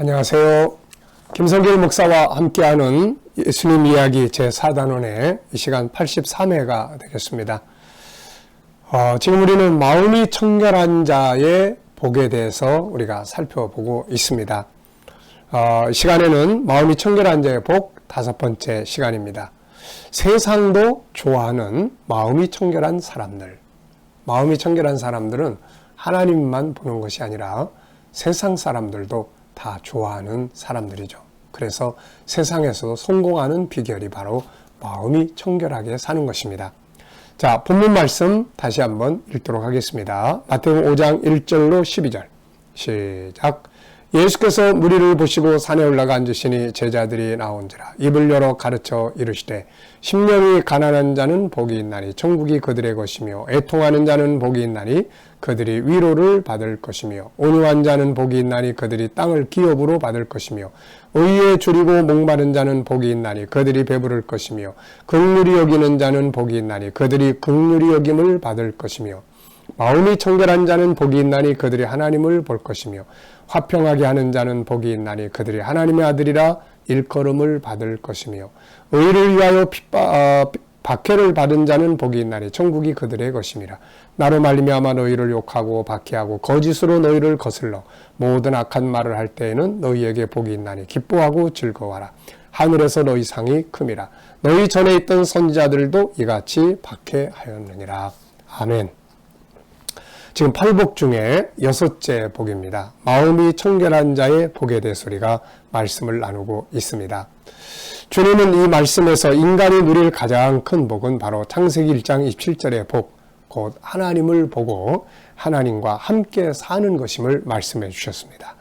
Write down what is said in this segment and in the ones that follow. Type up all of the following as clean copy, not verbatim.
안녕하세요. 김성길 목사와 함께하는 예수님 이야기 제4단원의 이 시간 83회가 되겠습니다. 지금 우리는 마음이 청결한 자의 복에 대해서 우리가 살펴보고 있습니다. 이 시간에는 마음이 청결한 자의 복 5번째 시간입니다. 세상도 좋아하는 마음이 청결한 사람들. 마음이 청결한 사람들은 하나님만 보는 것이 아니라 세상 사람들도 다 좋아하는 사람들이죠. 그래서 세상에서도 성공하는 비결이 바로 마음이 청결하게 사는 것입니다. 자, 본문 말씀 다시 한번 읽도록 하겠습니다. 마태복음 5장 1절로 12절 시작. 예수께서 무리를 보시고 산에 올라가 앉으시니 제자들이 나온지라 입을 열어 가르쳐 이르시되 심령이 가난한 자는 복이 있나니 천국이 그들의 것이며 애통하는 자는 복이 있나니 그들이 위로를 받을 것이며 온유한 자는 복이 있나니 그들이 땅을 기업으로 받을 것이며 의에 줄이고 목마른 자는 복이 있나니 그들이 배부를 것이며 긍휼히 여기는 자는 복이 있나니 그들이 긍휼히 여김을 받을 것이며 마음이 청결한 자는 복이 있나니 그들이 하나님을 볼 것이며 화평하게 하는 자는 복이 있나니 그들이 하나님의 아들이라 일컬음을 받을 것이며 의를 위하여 박해를 받은 자는 복이 있나니 천국이 그들의 것임이라. 나로 말미암아 너희를 욕하고 박해하고 거짓으로 너희를 거슬러 모든 악한 말을 할 때에는 너희에게 복이 있나니 기뻐하고 즐거워하라. 하늘에서 너희 상이 큼이라. 너희 전에 있던 선지자들도 이같이 박해하였느니라. 아멘. 지금 8복 중에 6째 복입니다. 마음이 청결한 자의 복에 대해서 우리가 말씀을 나누고 있습니다. 주님은 이 말씀에서 인간이 누릴 가장 큰 복은 바로 창세기 1장 27절의 복, 곧 하나님을 보고 하나님과 함께 사는 것임을 말씀해 주셨습니다.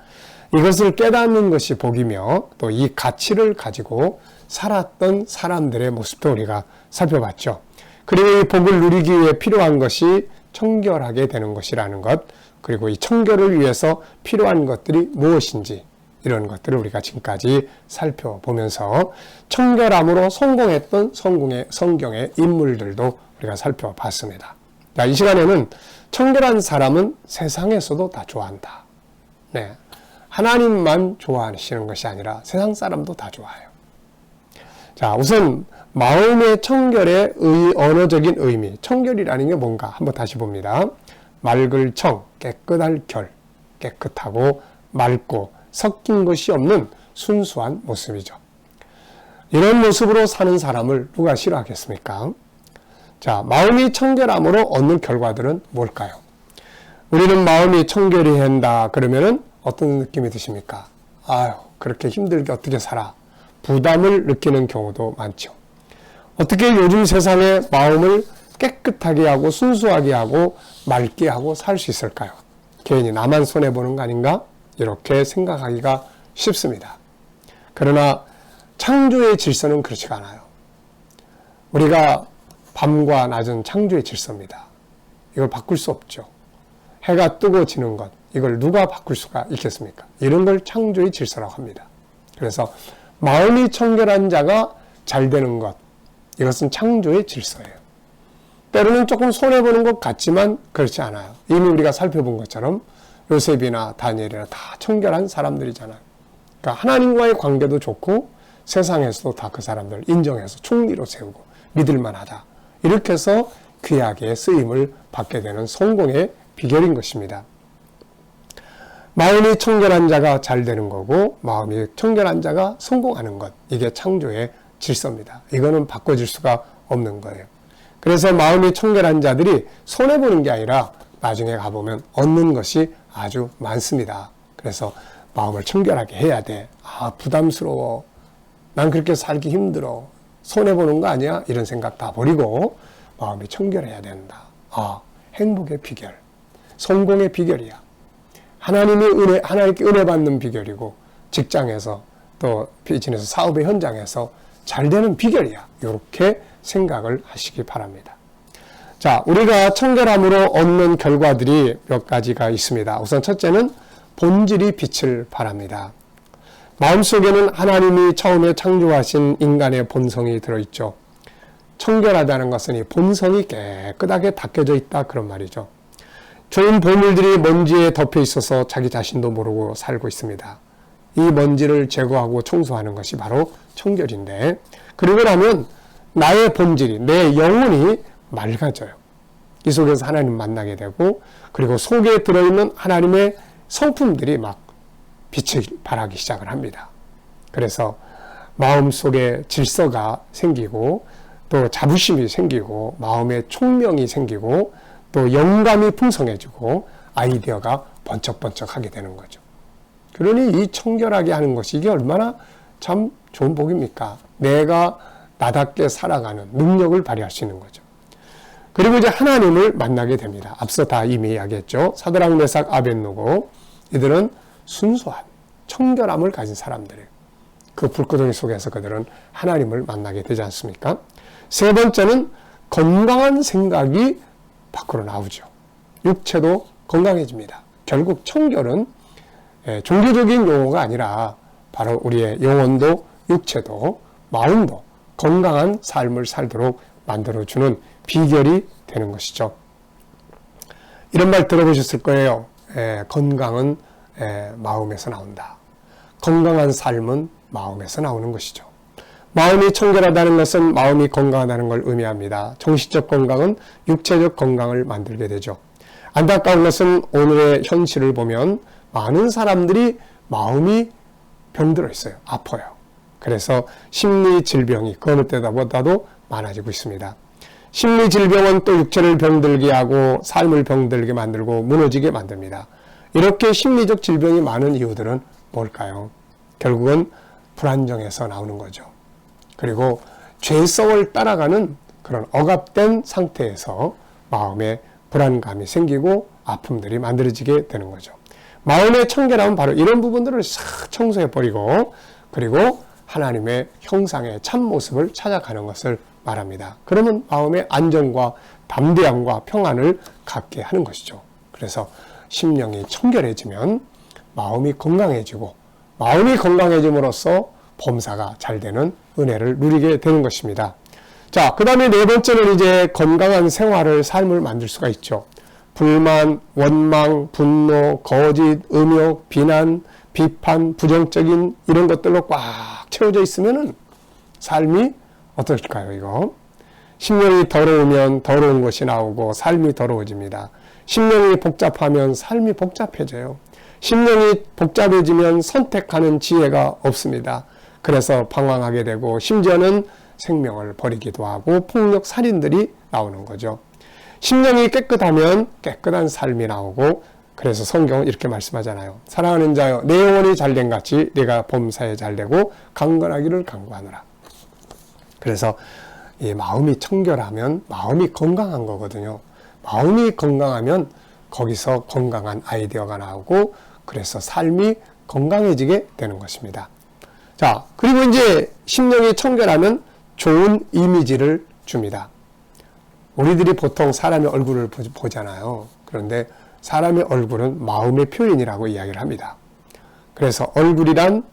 이것을 깨닫는 것이 복이며 또 이 가치를 가지고 살았던 사람들의 모습도 우리가 살펴봤죠. 그리고 이 복을 누리기 위해 필요한 것이 청결하게 되는 것이라는 것, 그리고 이 청결을 위해서 필요한 것들이 무엇인지 이런 것들을 우리가 지금까지 살펴보면서 청결함으로 성공했던 성경의 인물들도 우리가 살펴봤습니다. 자, 이 시간에는 청결한 사람은 세상에서도 다 좋아한다. 네, 하나님만 좋아하시는 것이 아니라 세상 사람도 다 좋아해요. 자, 우선 마음의 청결의 언어적인 의미, 청결이라는 게 뭔가 한번 다시 봅니다. 맑을 청, 깨끗할 결, 깨끗하고 맑고 섞인 것이 없는 순수한 모습이죠. 이런 모습으로 사는 사람을 누가 싫어하겠습니까? 자, 마음이 청결함으로 얻는 결과들은 뭘까요? 우리는 마음이 청결이 한다 그러면은 어떤 느낌이 드십니까? 아유, 그렇게 힘들게 어떻게 살아? 부담을 느끼는 경우도 많죠. 어떻게 요즘 세상에 마음을 깨끗하게 하고 순수하게 하고 맑게 하고 살 수 있을까요? 괜히 나만 손해보는 거 아닌가? 이렇게 생각하기가 쉽습니다. 그러나 창조의 질서는 그렇지가 않아요. 우리가 밤과 낮은 창조의 질서입니다. 이걸 바꿀 수 없죠. 해가 뜨고 지는 것, 이걸 누가 바꿀 수가 있겠습니까? 이런 걸 창조의 질서라고 합니다. 그래서 마음이 청결한 자가 잘 되는 것, 이것은 창조의 질서예요. 때로는 조금 손해보는 것 같지만 그렇지 않아요. 이미 우리가 살펴본 것처럼 요셉이나 다니엘이나 다 청결한 사람들이잖아요. 그러니까 하나님과의 관계도 좋고 세상에서도 다 그 사람들을 인정해서 총리로 세우고 믿을만하다. 이렇게 해서 귀하게 쓰임을 받게 되는 성공의 비결인 것입니다. 마음이 청결한 자가 잘 되는 거고 마음이 청결한 자가 성공하는 것, 이게 창조의 질서입니다. 이거는 바꿔줄 수가 없는 거예요. 그래서 마음이 청결한 자들이 손해보는 게 아니라 나중에 가보면 얻는 것이 아주 많습니다. 그래서 마음을 청결하게 해야 돼. 아, 부담스러워. 난 그렇게 살기 힘들어. 손해보는 거 아니야? 이런 생각 다 버리고 마음이 청결해야 된다. 아, 행복의 비결, 성공의 비결이야. 하나님께 은혜 받는 비결이고 직장에서 또 비즈니스 사업의 현장에서 잘 되는 비결이야. 이렇게 생각을 하시기 바랍니다. 자, 우리가 청결함으로 얻는 결과들이 몇 가지가 있습니다. 우선 첫째는 본질이 빛을 발합니다. 마음속에는 하나님이 처음에 창조하신 인간의 본성이 들어있죠. 청결하다는 것은 이 본성이 깨끗하게 닦여져 있다 그런 말이죠. 좋은 보물들이 먼지에 덮여 있어서 자기 자신도 모르고 살고 있습니다. 이 먼지를 제거하고 청소하는 것이 바로 청결인데, 그리고 나면 나의 본질이, 내 영혼이 맑아져요. 이 속에서 하나님 만나게 되고, 그리고 속에 들어있는 하나님의 성품들이 막 빛을 발하기 시작을 합니다. 그래서 마음속에 질서가 생기고, 또 자부심이 생기고, 마음에 총명이 생기고, 또 영감이 풍성해지고, 아이디어가 번쩍번쩍하게 되는 거죠. 그러니 이 청결하게 하는 것이 이게 얼마나 참 좋은 복입니까? 내가 나답게 살아가는 능력을 발휘할 수 있는 거죠. 그리고 이제 하나님을 만나게 됩니다. 앞서 다 이미 이야기했죠. 사드락, 메삭, 아벳느고, 이들은 순수한 청결함을 가진 사람들이에요. 그 불구덩이 속에서 그들은 하나님을 만나게 되지 않습니까? 세 번째는 건강한 생각이 밖으로 나오죠. 육체도 건강해집니다. 결국 청결은 종교적인 용어가 아니라 바로 우리의 영혼도 육체도 마음도 건강한 삶을 살도록 만들어주는 비결이 되는 것이죠. 이런 말 들어보셨을 거예요. 건강은 마음에서 나온다. 건강한 삶은 마음에서 나오는 것이죠. 마음이 청결하다는 것은 마음이 건강하다는 걸 의미합니다. 정신적 건강은 육체적 건강을 만들게 되죠. 안타까운 것은 오늘의 현실을 보면 많은 사람들이 마음이 병들어 있어요. 아파요. 그래서 심리 질병이 그 어느 때보다도 많아지고 있습니다. 심리 질병은 또 육체를 병들게 하고 삶을 병들게 만들고 무너지게 만듭니다. 이렇게 심리적 질병이 많은 이유들은 뭘까요? 결국은 불안정에서 나오는 거죠. 그리고 죄성을 따라가는 그런 억압된 상태에서 마음에 불안감이 생기고 아픔들이 만들어지게 되는 거죠. 마음의 청결함은 바로 이런 부분들을 싹 청소해버리고, 그리고 하나님의 형상의 참모습을 찾아가는 것을 말합니다. 그러면 마음의 안정과 담대함과 평안을 갖게 하는 것이죠. 그래서 심령이 청결해지면 마음이 건강해지고, 마음이 건강해짐으로써 범사가 잘 되는 은혜를 누리게 되는 것입니다. 자, 그 다음에 네 번째는 이제 건강한 생활을, 삶을 만들 수가 있죠. 불만, 원망, 분노, 거짓, 음욕, 비난, 비판, 부정적인 이런 것들로 꽉 채워져 있으면은 삶이 어떨까요, 이거? 심령이 더러우면 더러운 것이 나오고 삶이 더러워집니다. 심령이 복잡하면 삶이 복잡해져요. 심령이 복잡해지면 선택하는 지혜가 없습니다. 그래서 방황하게 되고 심지어는 생명을 버리기도 하고 폭력, 살인들이 나오는 거죠. 심령이 깨끗하면 깨끗한 삶이 나오고, 그래서 성경은 이렇게 말씀하잖아요. 사랑하는 자여, 내 영혼이 잘된 같이 내가 범사에 잘되고 강건하기를 간구하노라. 그래서 이 마음이 청결하면 마음이 건강한 거거든요. 마음이 건강하면 거기서 건강한 아이디어가 나오고, 그래서 삶이 건강해지게 되는 것입니다. 자, 그리고 이제 심령이 청결하면 좋은 이미지를 줍니다. 우리들이 보통 사람의 얼굴을 보잖아요. 그런데 사람의 얼굴은 마음의 표현이라고 이야기를 합니다. 그래서 얼굴이란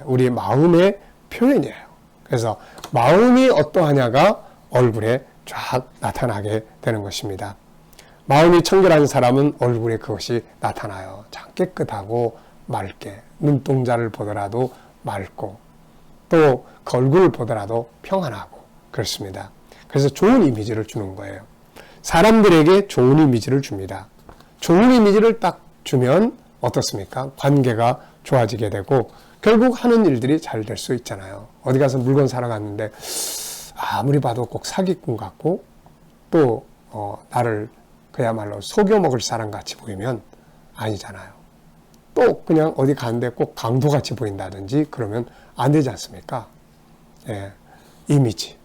우리 마음의 표현이에요. 그래서 마음이 어떠하냐가 얼굴에 쫙 나타나게 되는 것입니다. 마음이 청결한 사람은 얼굴에 그것이 나타나요. 참 깨끗하고 맑게, 눈동자를 보더라도 맑고, 또 그 얼굴을 보더라도 평안하고 그렇습니다. 그래서 좋은 이미지를 주는 거예요. 사람들에게 좋은 이미지를 줍니다. 좋은 이미지를 딱 주면 어떻습니까? 관계가 좋아지게 되고 결국 하는 일들이 잘 될 수 있잖아요. 어디 가서 물건 사러 갔는데 아무리 봐도 꼭 사기꾼 같고, 또 나를 그야말로 속여먹을 사람 같이 보이면 아니잖아요. 또 그냥 어디 가는데 꼭 강도같이 보인다든지 그러면 안 되지 않습니까? 이미지.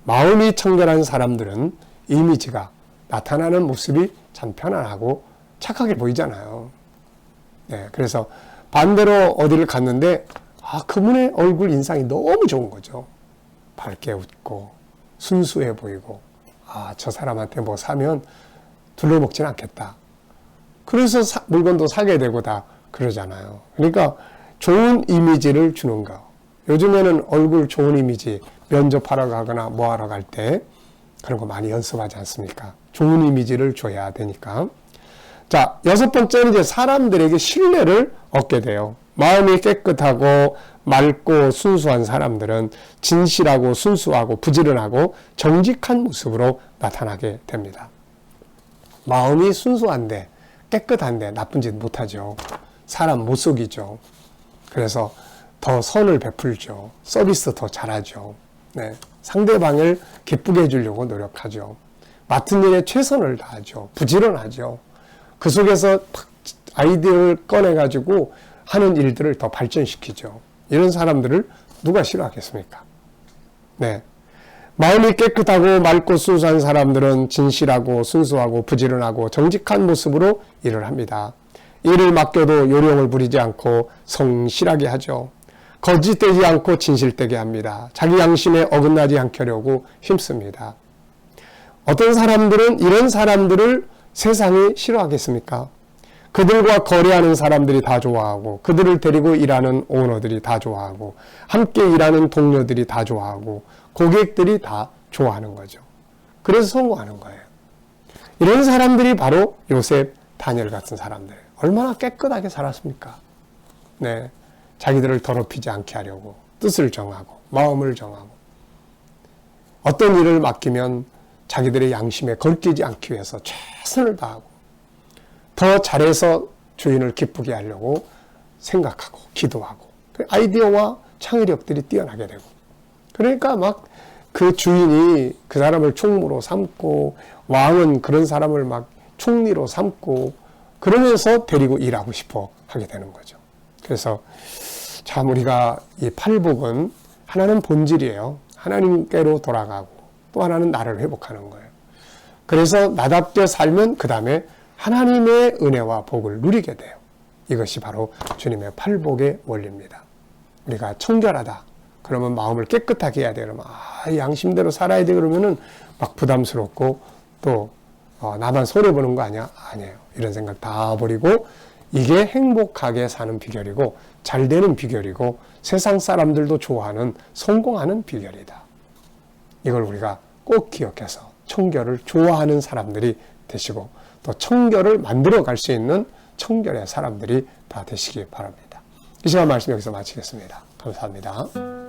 마음이 청결한 사람들은 이미지가, 나타나는 모습이 참 편안하고 착하게 보이잖아요. 그래서 반대로 어디를 갔는데 그분의 얼굴 인상이 너무 좋은 거죠. 밝게 웃고 순수해 보이고, 저 사람한테 뭐 사면 둘러먹진 않겠다. 그래서 물건도 사게 되고 다 그러잖아요. 그러니까 좋은 이미지를 주는 거. 요즘에는 얼굴 좋은 이미지, 면접하러 가거나 뭐 하러 갈 때 그런 거 많이 연습하지 않습니까? 좋은 이미지를 줘야 되니까. 자, 여섯 번째는 이제 사람들에게 신뢰를 얻게 돼요. 마음이 깨끗하고 맑고 순수한 사람들은 진실하고 순수하고 부지런하고 정직한 모습으로 나타나게 됩니다. 마음이 순수한데 깨끗한데 나쁜 짓 못하죠. 사람 못 속이죠. 그래서 더 선을 베풀죠. 서비스 더 잘하죠. 네. 상대방을 기쁘게 해주려고 노력하죠. 맡은 일에 최선을 다하죠. 부지런하죠. 그 속에서 아이디어를 꺼내가지고 하는 일들을 더 발전시키죠. 이런 사람들을 누가 싫어하겠습니까? 네. 마음이 깨끗하고 맑고 순수한 사람들은 진실하고 순수하고 부지런하고 정직한 모습으로 일을 합니다. 일을 맡겨도 요령을 부리지 않고 성실하게 하죠. 거짓되지 않고 진실되게 합니다. 자기 양심에 어긋나지 않게 하려고 힘씁니다. 어떤 사람들은 이런 사람들을 세상이 싫어하겠습니까? 그들과 거래하는 사람들이 다 좋아하고 그들을 데리고 일하는 오너들이 다 좋아하고 함께 일하는 동료들이 다 좋아하고 고객들이 다 좋아하는 거죠. 그래서 성공하는 거예요. 이런 사람들이 바로 요셉, 다니엘 같은 사람들. 얼마나 깨끗하게 살았습니까? 네, 자기들을 더럽히지 않게 하려고 뜻을 정하고 마음을 정하고 어떤 일을 맡기면 자기들의 양심에 걸리지 않기 위해서 최선을 다하고 더 잘해서 주인을 기쁘게 하려고 생각하고 기도하고 아이디어와 창의력들이 뛰어나게 되고 그러니까 막 그 주인이 그 사람을 총무로 삼고 왕은 그런 사람을 막 총리로 삼고 그러면서 데리고 일하고 싶어 하게 되는 거죠. 그래서 참 우리가 이 팔복은 하나는 본질이에요. 하나님께로 돌아가고 또 하나는 나를 회복하는 거예요. 그래서 나답게 살면 그 다음에 하나님의 은혜와 복을 누리게 돼요. 이것이 바로 주님의 팔복의 원리입니다. 우리가 청결하다. 그러면 마음을 깨끗하게 해야 돼요. 그러면 양심대로 살아야 돼. 그러면은 막 부담스럽고 또 나만 손해보는 거 아니야? 아니에요. 이런 생각 다 버리고 이게 행복하게 사는 비결이고 잘 되는 비결이고 세상 사람들도 좋아하는 성공하는 비결이다. 이걸 우리가 꼭 기억해서 청결을 좋아하는 사람들이 되시고 또 청결을 만들어 갈 수 있는 청결의 사람들이 다 되시기 바랍니다. 이 시간 말씀 여기서 마치겠습니다. 감사합니다.